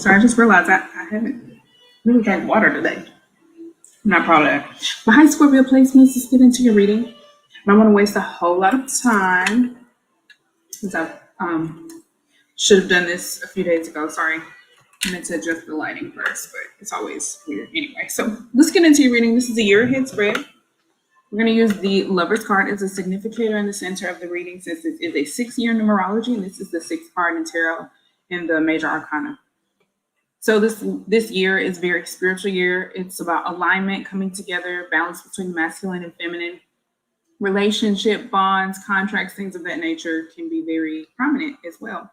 So I just realized I haven't really drank water today. I'm not proud of that. But hi, Scorpio placements. Let's get into your reading. I don't want to waste a whole lot of time since I should have done this a few days ago. Sorry. I meant to adjust the lighting first, but it's always weird anyway. So let's get into your reading. This is a year ahead spread. We're going to use the Lover's card as a significator in the center of the reading, since this is a 6-year numerology, and this is the 6th card in tarot in the major arcana. So this year is a very spiritual year. It's about alignment, coming together, balance between masculine and feminine. Relationship, bonds, contracts, things of that nature can be very prominent as well.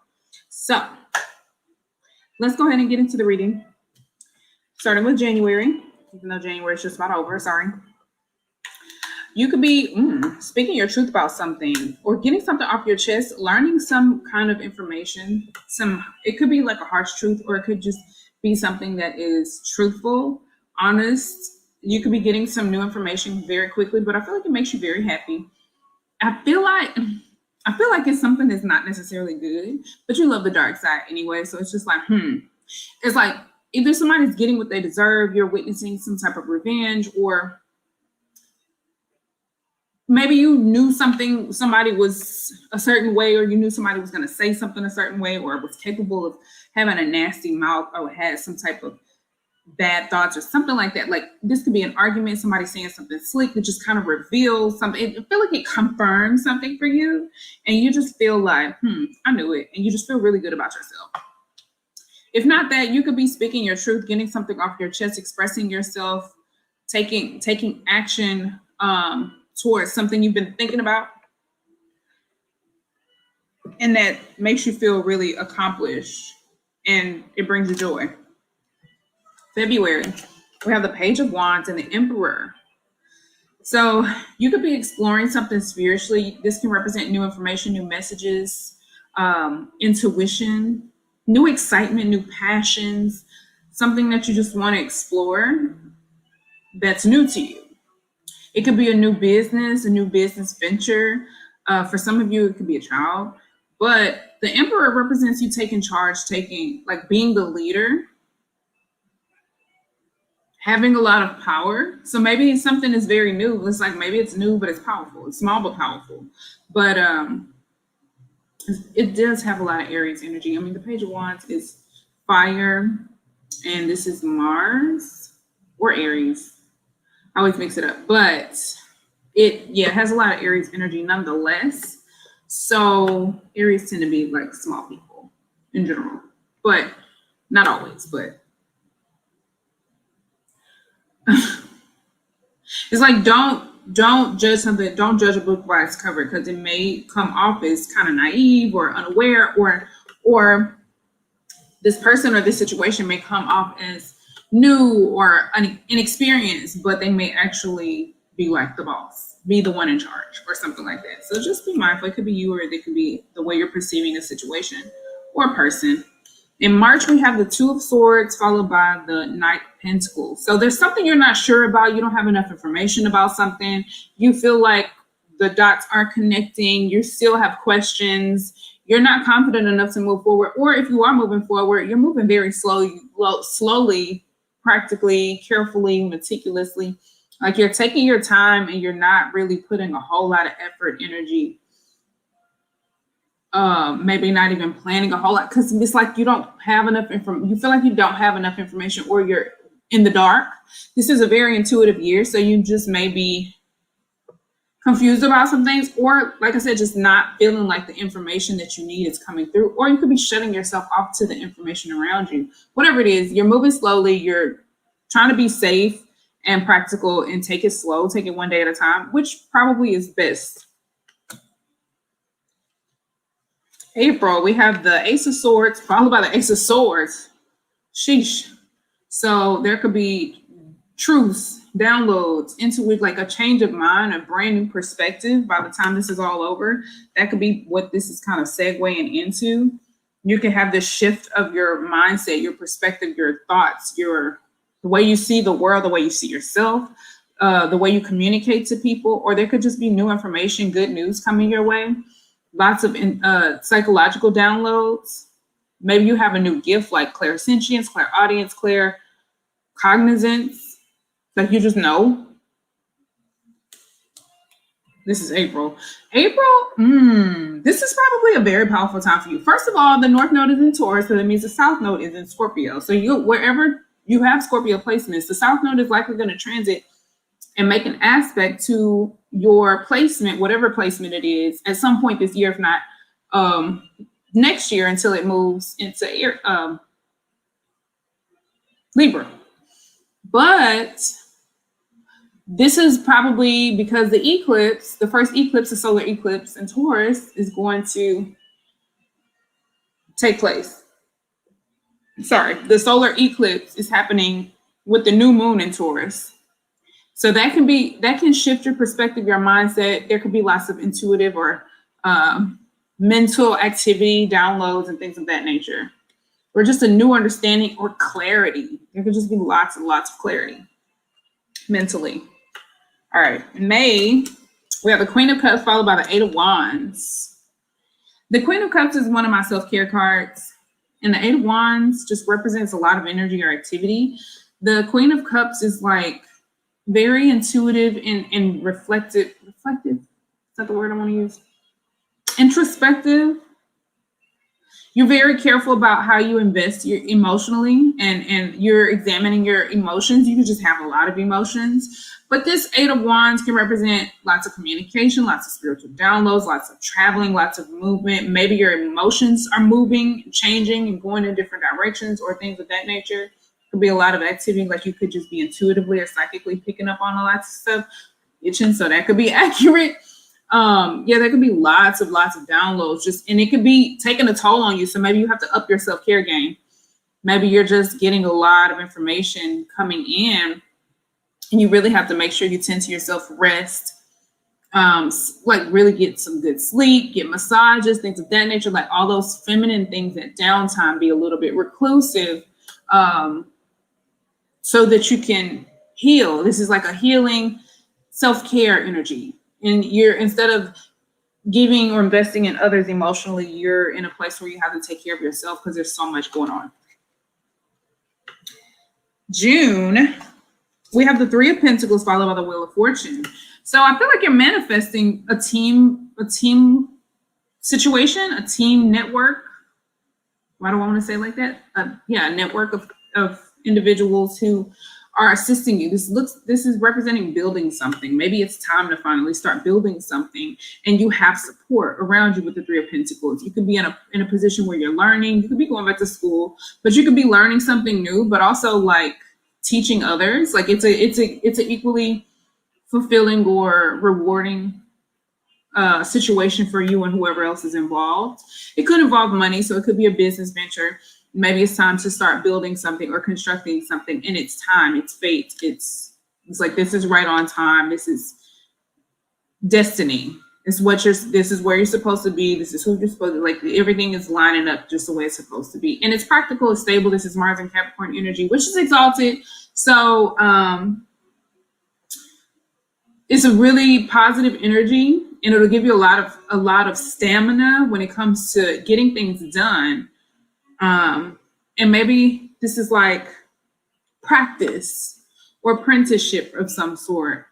So let's go ahead and get into the reading. Starting with January, even though January is just about over, sorry. You could be speaking your truth about something or getting something off your chest, learning some kind of information. It could be like a harsh truth, or it could just be something that is truthful, honest. You could be getting some new information very quickly, but I feel like it makes you very happy. I feel like it's something that's not necessarily good, but you love the dark side anyway. So it's just like, It's like either somebody's getting what they deserve, you're witnessing some type of revenge, or maybe you knew somebody was a certain way, or you knew somebody was going to say something a certain way, or was capable of having a nasty mouth, or had some type of bad thoughts or something like that. Like this could be an argument, somebody saying something slick that just kind of reveals something. I feel like it confirms something for you, and you just feel like, I knew it, and you just feel really good about yourself. If not that, you could be speaking your truth, getting something off your chest, expressing yourself, taking action towards something you've been thinking about, and that makes you feel really accomplished, and it brings you joy. February, we have the Page of Wands and the Emperor. So you could be exploring something spiritually. This can represent new information, new messages, intuition, new excitement, new passions, something that you just want to explore that's new to you. It could be a new business venture. For some of you, it could be a child. But the Emperor represents you taking charge, being the leader, having a lot of power. So maybe something is very new. It's like maybe it's new, but it's powerful. It's small but powerful. But it does have a lot of Aries energy. I mean, the Page of Wands is fire, and this is Mars or Aries. I always mix it up, but it has a lot of Aries energy nonetheless. So Aries tend to be like small people in general, but not always, but it's like, don't judge something, don't judge a book by its cover, because it may come off as kind of naive or unaware, or this person or this situation may come off as new or inexperienced, but they may actually be like the boss, be the one in charge or something like that. So just be mindful. It could be you, or it could be the way you're perceiving a situation or a person. In March, we have the Two of Swords followed by the Knight of Pentacles. So there's something you're not sure about. You don't have enough information about something. You feel like the dots aren't connecting. You still have questions. You're not confident enough to move forward. Or if you are moving forward, you're moving very slowly, practically, carefully, meticulously. Like you're taking your time, and you're not really putting a whole lot of effort, energy, maybe not even planning a whole lot, because it's like you don't have enough information. You feel like you don't have enough information, or you're in the dark. This is a very intuitive year, so you just may be confused about some things, or like I said, just not feeling like the information that you need is coming through, or you could be shutting yourself off to the information around you. Whatever it is, you're moving slowly, you're trying to be safe and practical, and take it slow, take it one day at a time, which probably is best. April, we have the Ace of Swords followed by the Ace of Swords. Sheesh. So there could be truths, downloads, intuition, like a change of mind, a brand new perspective by the time this is all over. That could be what this is kind of segueing into. You can have this shift of your mindset, your perspective, your thoughts, the way you see the world, the way you see yourself, the way you communicate to people, or there could just be new information, good news coming your way. Lots of psychological downloads, Maybe you have a new gift like clairsentience, clairaudience, claircognizance. Like you just know. This is April. This is probably a very powerful time for you. First of all, the North Node is in Taurus, so that means the South Node is in Scorpio. So wherever you have Scorpio placements, the South Node is likely going to transit and make an aspect to your placement, whatever placement it is, at some point this year, if not next year, until it moves into Libra. But this is probably because the first eclipse, the solar eclipse in Taurus, is going to take place. Sorry, the solar eclipse is happening with the new moon in Taurus. So that can shift your perspective, your mindset. There could be lots of intuitive or mental activity, downloads, and things of that nature. Or just a new understanding or clarity. There could just be lots and lots of clarity mentally. All right, May, we have the Queen of Cups followed by the Eight of Wands. The Queen of Cups is one of my self-care cards, and the Eight of Wands just represents a lot of energy or activity. The Queen of Cups is like very intuitive and reflective. Reflective? Is that the word I want to use? Introspective. You're very careful about how you invest emotionally, and you're examining your emotions. You can just have a lot of emotions. But this Eight of Wands can represent lots of communication, lots of spiritual downloads, lots of traveling, lots of movement. Maybe your emotions are moving, changing, and going in different directions or things of that nature. Could be a lot of activity, like you could just be intuitively or psychically picking up on a lot of stuff. Itching, so that could be accurate. There could be lots of downloads, and it could be taking a toll on you. So maybe you have to up your self-care game. Maybe you're just getting a lot of information coming in, and you really have to make sure you tend to yourself, rest, like really get some good sleep, get massages, things of that nature, like all those feminine things at downtime, be a little bit reclusive, so that you can heal. This is like a healing self-care energy. And you're, instead of giving or investing in others emotionally, you're in a place where you have to take care of yourself because there's so much going on. June, we have the Three of Pentacles followed by the Wheel of Fortune. So I feel like you're manifesting a team situation, a team network. Why do I want to say it like that? A network of individuals who are assisting you. This is representing building something. Maybe it's time to finally start building something, and you have support around you with the Three of Pentacles. You could be in a position where you're learning. You could be going back to school, but you could be learning something new, but also like teaching others. Like it's a equally fulfilling or rewarding situation for you and whoever else is involved. It could involve money, so it could be a business venture. Maybe it's time to start building something or constructing something, and it's time, it's fate. It's like, this is right on time. This is destiny. This is where you're supposed to be. This is who you're supposed to, like, everything is lining up just the way it's supposed to be. And it's practical, it's stable. This is Mars and Capricorn energy, which is exalted. So it's a really positive energy, and it'll give you a lot of stamina when it comes to getting things done. And maybe this is like practice or apprenticeship of some sort.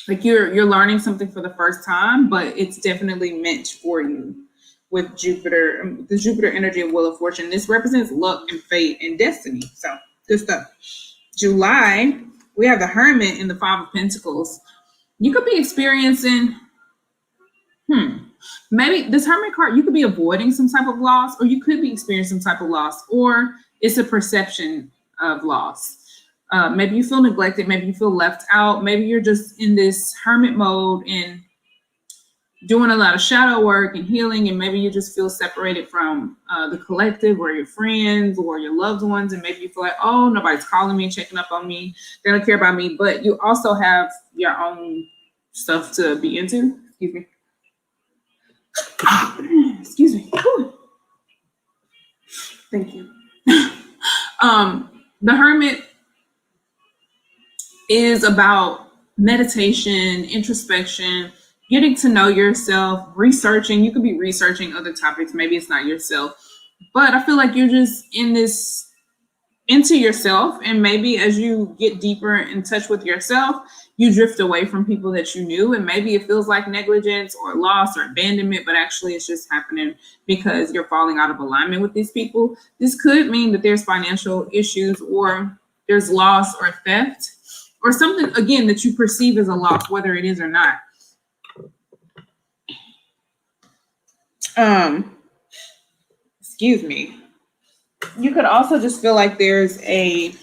Like you're learning something for the first time, but it's definitely meant for you with Jupiter, the Jupiter energy of Wheel of Fortune. This represents luck and fate and destiny. So good stuff. July, we have the Hermit in the Five of Pentacles. You could be experiencing, maybe this Hermit card, you could be avoiding some type of loss, or you could be experiencing some type of loss, or it's a perception of loss. Maybe you feel neglected. Maybe you feel left out. Maybe you're just in this hermit mode and doing a lot of shadow work and healing. And maybe you just feel separated from the collective or your friends or your loved ones. And maybe you feel like, oh, nobody's calling me, checking up on me. They don't care about me. But you also have your own stuff to be into. Excuse me. Excuse me. Whew. Thank you. The Hermit is about meditation, introspection, getting to know yourself, researching. You could be researching other topics. Maybe it's not yourself, But I feel like you're just in this into yourself, and maybe as you get deeper in touch with yourself, you drift away from people that you knew, and maybe it feels like negligence or loss or abandonment, but actually it's just happening because you're falling out of alignment with these people. This could mean that there's financial issues, or there's loss or theft, or something again that you perceive as a loss, whether it is or not. Excuse me. You could also just feel like there's a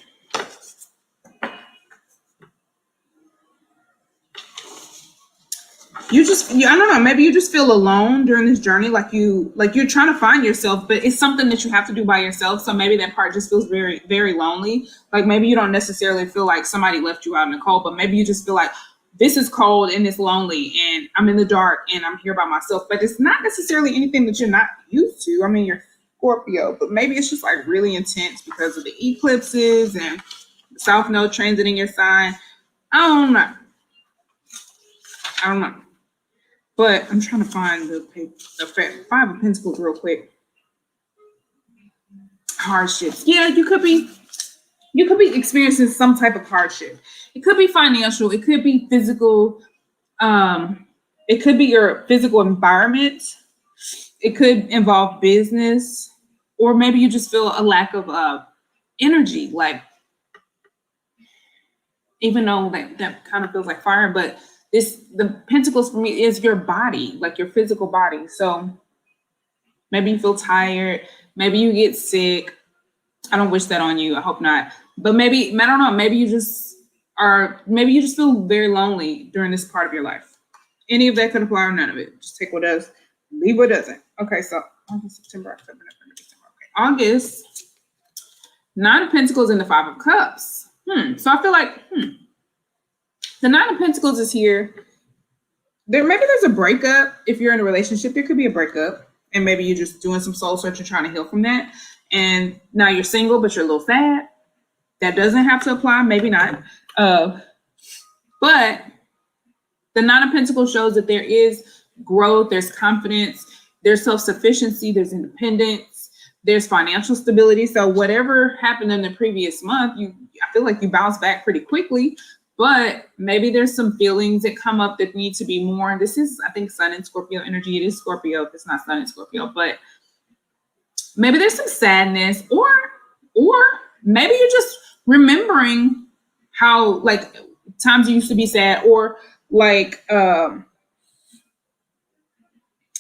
I don't know, maybe you just feel alone during this journey, like you're trying to find yourself, but it's something that you have to do by yourself. So maybe that part just feels very, very lonely. Like maybe you don't necessarily feel like somebody left you out in the cold, but maybe you just feel like this is cold and it's lonely and I'm in the dark and I'm here by myself. But it's not necessarily anything that you're not used to. I mean, you're Scorpio, but maybe it's just like really intense because of the eclipses and the South Node transiting your sign. I don't know. But I'm trying to find the Five of Pentacles real quick. Hardships. Yeah, you could be experiencing some type of hardship. It could be financial. It could be physical. It could be your physical environment. It could involve business, or maybe you just feel a lack of energy. Like, even though that kind of feels like fire, but the Pentacles for me is your body, like your physical body. So maybe you feel tired. Maybe you get sick. I don't wish that on you. I hope not. But maybe, I don't know, maybe you just feel very lonely during this part of your life. Any of that could apply or none of it. Just take what does, leave what doesn't. Okay, so August, September, October, November, December. Okay, August, Nine of Pentacles and the Five of Cups. So I feel like, the Nine of Pentacles is here. Maybe there's a breakup. If you're in a relationship, there could be a breakup. And maybe you're just doing some soul searching, trying to heal from that. And now you're single, but you're a little sad. That doesn't have to apply. Maybe not. But the Nine of Pentacles shows that there is growth, there's confidence, there's self-sufficiency, there's independence, there's financial stability. So whatever happened in the previous month, I feel like you bounce back pretty quickly. But maybe there's some feelings that come up that need to be more. This is, I think, Sun and Scorpio energy. It is Scorpio if it's not Sun and Scorpio. But maybe there's some sadness, or maybe you're just remembering how, like, times you used to be sad, or like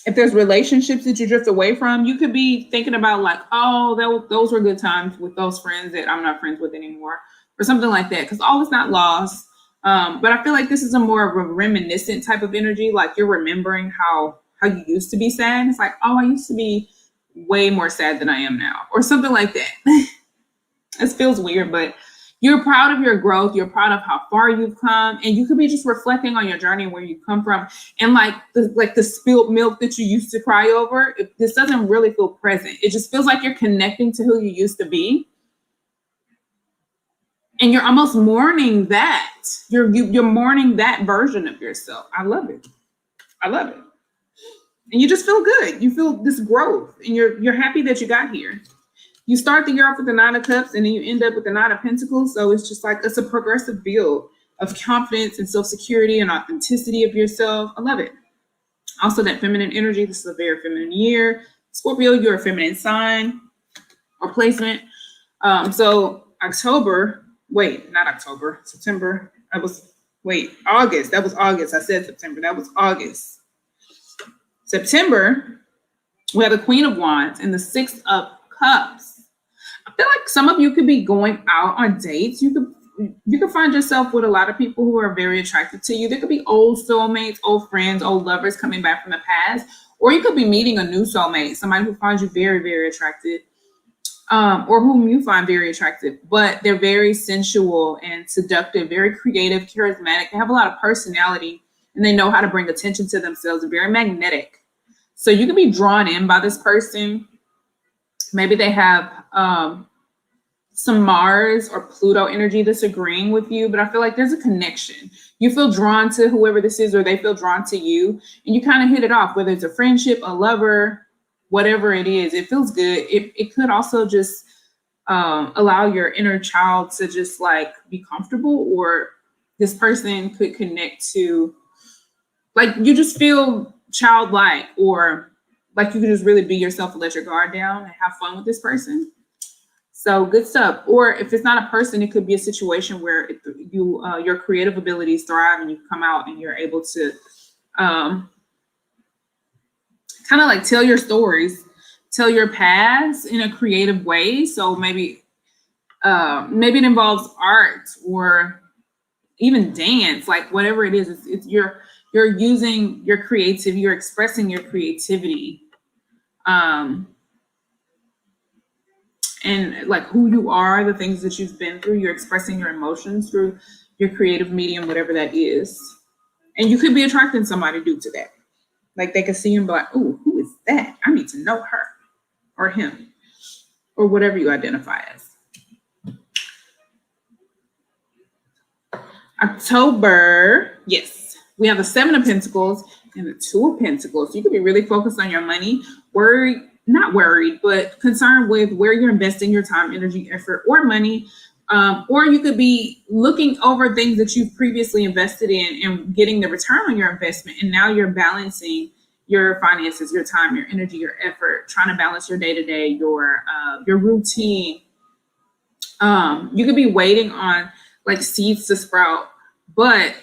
if there's relationships that you drift away from, you could be thinking about like, oh, those were good times with those friends that I'm not friends with anymore, or something like that. Because all is not lost. But I feel like this is a more of a reminiscent type of energy. Like you're remembering how you used to be sad. It's like, oh, I used to be way more sad than I am now, or something like that. It feels weird, but you're proud of your growth. You're proud of how far you've come, and you could be just reflecting on your journey, where you come from, and like the spilled milk that you used to cry over. This doesn't really feel present. It just feels like you're connecting to who you used to be. And you're almost mourning that. You're mourning that version of yourself. I love it. And you just feel good. You feel this growth, and you're happy that you got here. You start the year off with the Nine of Cups, and then you end up with the Nine of Pentacles. So it's just like, it's a progressive build of confidence and self-security and authenticity of yourself. I love it. Also, that feminine energy. This is a very feminine year. Scorpio, you're a feminine sign or placement. So October. Wait, not October, September. August. That was August. I said September. That was August. September, we have the Queen of Wands and the Six of Cups. I feel like some of you could be going out on dates. You could find yourself with a lot of people who are very attracted to you. There could be old soulmates, old friends, old lovers coming back from the past. Or you could be meeting a new soulmate, somebody who finds you very, very attractive. Or whom you find very attractive, but they're very sensual and seductive, very creative, charismatic. They have a lot of personality, and they know how to bring attention to themselves. They're very magnetic. So you can be drawn in by this person. Maybe they have some Mars or Pluto energy that's agreeing with you, but I feel like there's a connection. You feel drawn to whoever this is, or they feel drawn to you, and you kind of hit it off, whether it's a friendship, a lover, whatever it is, it feels good. It could also just allow your inner child to just like be comfortable, or this person could connect to, like, you just feel childlike, or like you could just really be yourself and let your guard down and have fun with this person. So good stuff. Or if it's not a person, it could be a situation where your creative abilities thrive and you come out and you're able to kind of like tell your stories, tell your past in a creative way. So maybe it involves art or even dance, like whatever it is. It's you're using your creativity, you're expressing your creativity. And like who you are, the things that you've been through, you're expressing your emotions through your creative medium, whatever that is. And you could be attracting somebody due to that. Like they could see you and be like, "Ooh, who is that? I need to know her or him," or whatever you identify as. October, yes, we have the 7 of Pentacles and the 2 of Pentacles. You could be really focused on your money, not worried, but concerned with where you're investing your time, energy, effort, or money. Or you could be looking over things that you've previously invested in and getting the return on your investment. And now you're balancing your finances, your time, your energy, your effort, trying to balance your day-to-day, your routine. You could be waiting on like seeds to sprout, but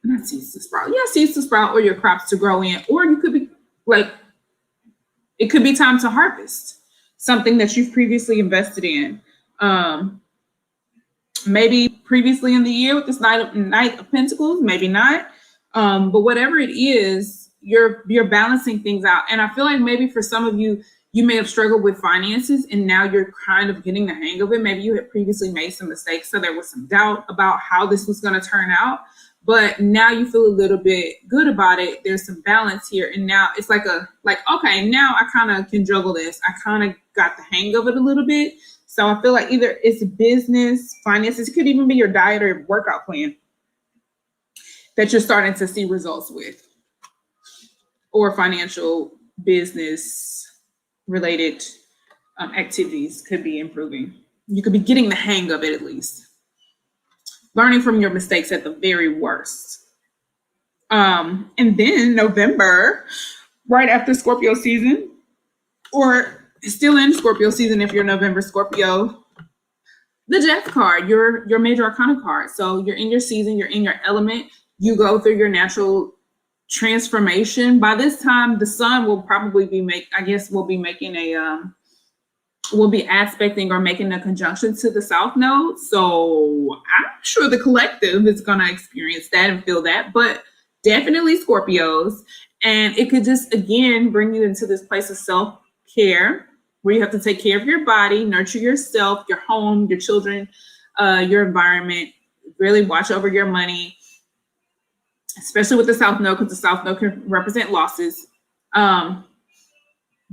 not seeds to sprout. Yeah, seeds to sprout, or your crops to grow in. Or you could be like, it could be time to harvest something that you've previously invested in. Maybe previously in the year with this Knight of Pentacles, maybe not. But whatever it is, you're balancing things out. And I feel like maybe for some of you, you may have struggled with finances and now you're kind of getting the hang of it. Maybe you had previously made some mistakes, so there was some doubt about how this was going to turn out. But now you feel a little bit good about it. There's some balance here. And now it's like okay, now I kind of can juggle this. I kind of got the hang of it a little bit. So I feel like either it's business, finances, it could even be your diet or workout plan that you're starting to see results with, or financial business related activities could be improving. You could be getting the hang of it at least. Learning from your mistakes at the very worst. And then November, right after Scorpio season, or still in Scorpio season if you're November Scorpio, the Death card, your major arcana card. So you're in your season, you're in your element, you go through your natural transformation. By this time, the sun will probably be will be aspecting or making a conjunction to the South Node. So I'm sure the collective is going to experience that and feel that, but definitely Scorpios. And it could just, again, bring you into this place of self-care where you have to take care of your body, nurture yourself, your home, your children, your environment, really watch over your money, especially with the South Node, because the South Node can represent losses.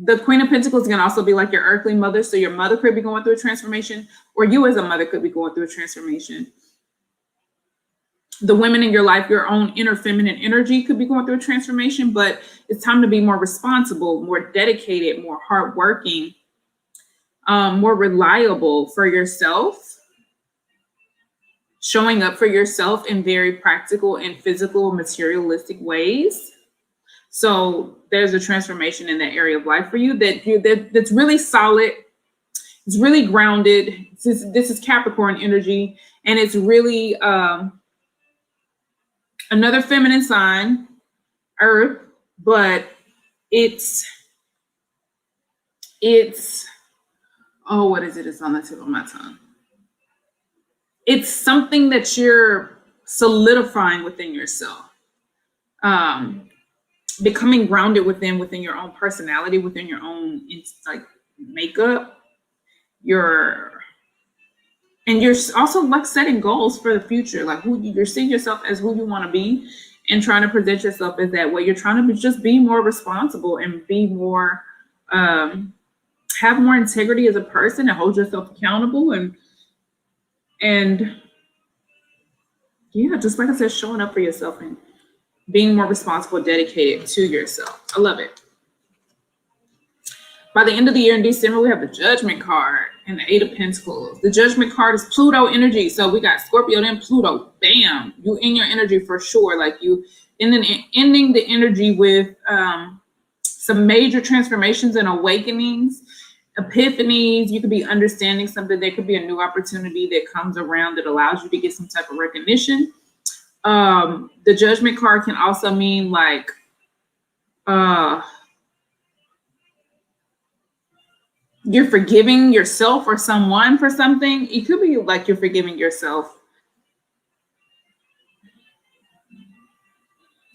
The Queen of Pentacles can also be like your earthly mother. So your mother could be going through a transformation, or you as a mother could be going through a transformation. The women in your life, your own inner feminine energy could be going through a transformation, but it's time to be more responsible, more dedicated, more hardworking, more reliable for yourself, showing up for yourself in very practical and physical, materialistic ways. So there's a transformation in that area of life for you that's really solid. It's really grounded. This is Capricorn energy, and it's really another feminine sign, Earth, but it's what is it? It's on the tip of my tongue. It's something that you're solidifying within yourself. Becoming grounded within your own personality, within your own like makeup, you're also like setting goals for the future, like who you're seeing yourself as, who you want to be, and trying to present yourself as that way. You're trying to just be more responsible and be more, have more integrity as a person and hold yourself accountable and yeah, just like I said, showing up for yourself and being more responsible, dedicated to yourself. I love it. By the end of the year in December, we have the Judgment card and the Eight of Pentacles. The Judgment card is Pluto energy. So we got Scorpio and Pluto. Bam. You in your energy for sure. Like you ending the energy with some major transformations and awakenings, epiphanies. You could be understanding something. There could be a new opportunity that comes around that allows you to get some type of recognition. The Judgment card can also mean like you're forgiving yourself or someone for something. It could be like you're forgiving yourself.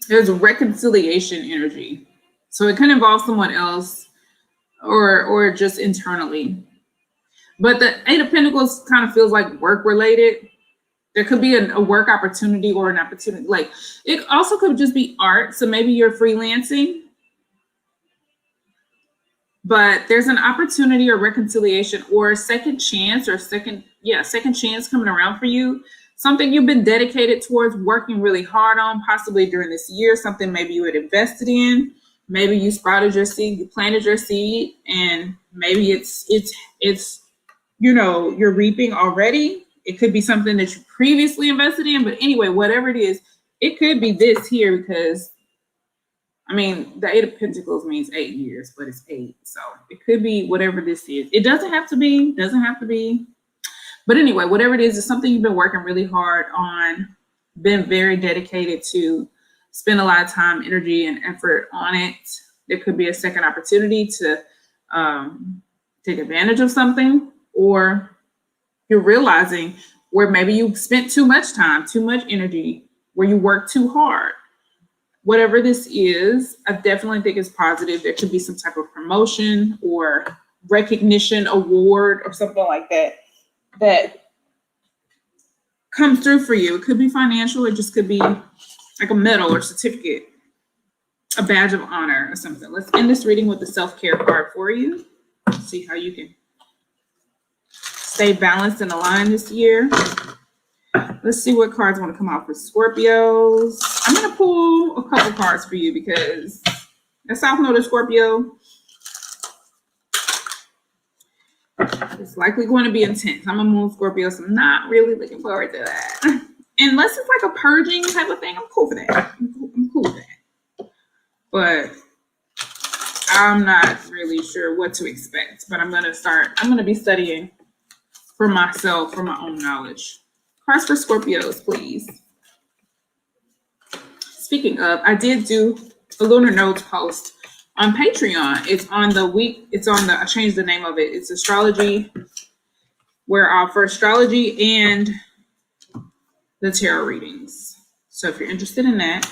There's reconciliation energy. So it can involve someone else or just internally. But the Eight of Pentacles kind of feels like work related. There could be a work opportunity or an opportunity. Like it also could just be art. So maybe you're freelancing. But there's an opportunity or reconciliation or a second chance or second chance coming around for you. Something you've been dedicated towards working really hard on, possibly during this year, something maybe you had invested in. Maybe you sprouted your seed, you planted your seed, and maybe it's you're reaping already. It could be something that you previously invested in, but anyway, whatever it is, it could be this here because I mean, the Eight of Pentacles means 8 years, but it's 8. So it could be whatever this is. It doesn't have to be. But anyway, whatever it is something you've been working really hard on, been very dedicated to, spend a lot of time, energy, and effort on it. There could be a second opportunity to take advantage of something, or you're realizing where maybe you spent too much time, too much energy, where you worked too hard. Whatever this is, I definitely think it's positive. There could be some type of promotion or recognition, award, or something like that comes through for you. It could be financial. It just could be like a medal or certificate, a badge of honor or something. Let's end this reading with the self-care card for you. See how you can stay balanced and aligned this year. Let's see what cards want to come out for Scorpios. I'm going to pull a couple cards for you because the South Node of Scorpio is likely going to be intense. I'm a moon Scorpio, so I'm not really looking forward to that. Unless it's like a purging type of thing, I'm cool for that. I'm cool with that. But I'm not really sure what to expect. But I'm going to be studying for myself, for my own knowledge. Cards for Scorpios, please. Speaking of, I did do a lunar nodes post on Patreon. I changed the name of it. It's astrology, where I offer astrology and the tarot readings. So if you're interested in that.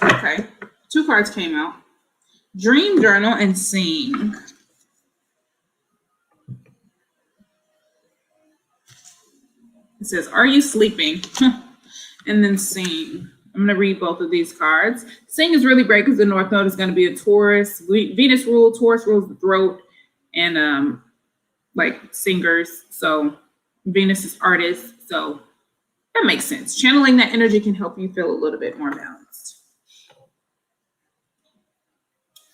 Okay, 2 cards came out. Dream, journal, and sing. It says, are you sleeping? And then sing. I'm going to read both of these cards. Sing is really great because the North Node is going to be a Taurus. Venus rule, Taurus rules the throat and like singers. So Venus is artists. So that makes sense. Channeling that energy can help you feel a little bit more balanced.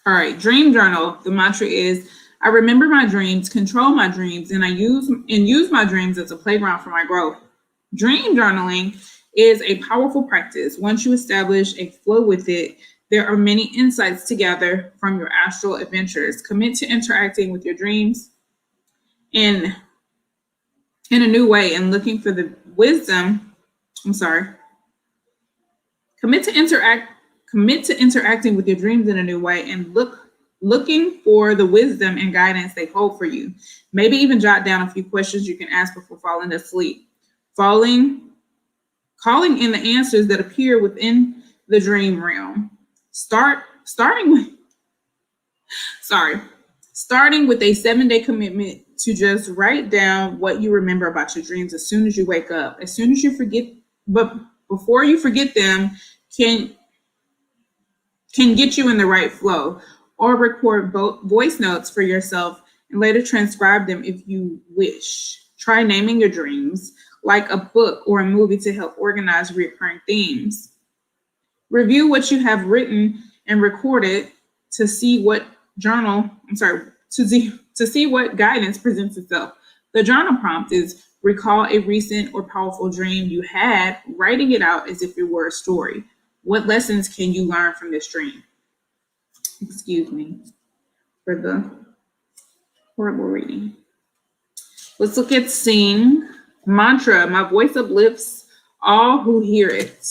All right, dream journal. The mantra is, I remember my dreams, control my dreams, and use my dreams as a playground for my growth. Dream journaling is a powerful practice. Once you establish a flow with it, there are many insights to gather from your astral adventures. Commit to interacting with your dreams in a new way and looking for the wisdom. Commit to interacting with your dreams in a new way and looking for the wisdom and guidance they hold for you. Maybe even jot down a few questions you can ask before falling asleep. Calling in the answers that appear within the dream realm. Starting with a 7-day commitment to just write down what you remember about your dreams as soon as you wake up. As soon as you forget, but before you forget them, can get you in the right flow. Or record voice notes for yourself and later transcribe them if you wish. Try naming your dreams like a book or a movie to help organize recurring themes. Review what you have written and record it to see what to see what guidance presents itself. The journal prompt is recall a recent or powerful dream you had, writing it out as if it were a story. What lessons can you learn from this dream? Excuse me for the horrible reading. Let's look at sing. Mantra, my voice uplifts all who hear it.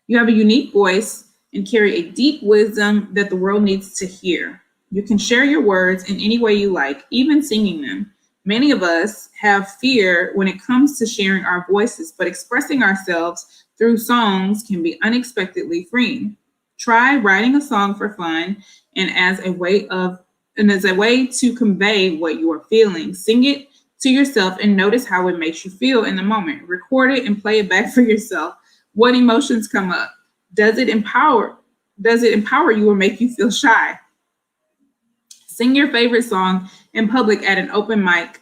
You have a unique voice and carry a deep wisdom that the world needs to hear. You can share your words in any way you like, even singing them. Many of us have fear when it comes to sharing our voices, but expressing ourselves through songs can be unexpectedly freeing. Try writing a song for fun and as a way to convey what you are feeling. Sing it to yourself and notice how it makes you feel in the moment. Record it and play it back for yourself. What emotions come up? Does it empower you or make you feel shy? Sing your favorite song in public at an open mic,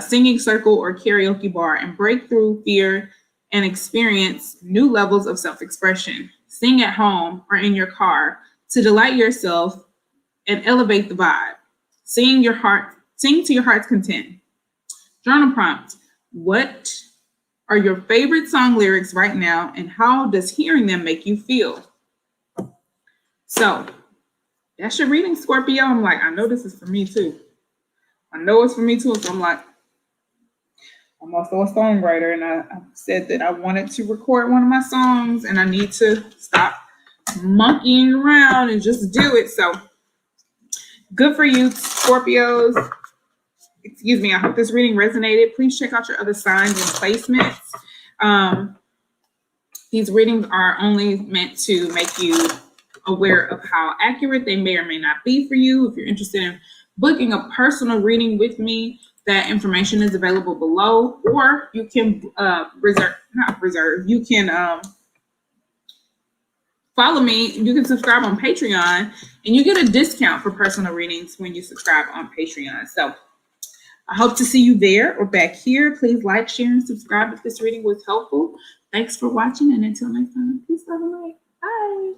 singing circle, or karaoke bar and break through fear and experience new levels of self-expression. Sing at home or in your car to delight yourself and elevate the vibe. Sing to your heart's content. Journal prompt. What are your favorite song lyrics right now, and how does hearing them make you feel? So that's your reading, Scorpio. I'm like, I know this is for me too. I know it's for me too. So I'm like, I'm also a songwriter, and I said that I wanted to record one of my songs, and I need to stop monkeying around and just do it. So good for you, Scorpios. Excuse me. I hope this reading resonated. Please check out your other signs and placements. These readings are only meant to make you aware of how accurate they may or may not be for you. If you're interested in booking a personal reading with me, that information is available below, or you can you can follow me. You can subscribe on Patreon, and you get a discount for personal readings when you subscribe on Patreon. So I hope to see you there or back here. Please like, share, and subscribe if this reading was helpful. Thanks for watching, and until next time, peace, love, and light. Bye.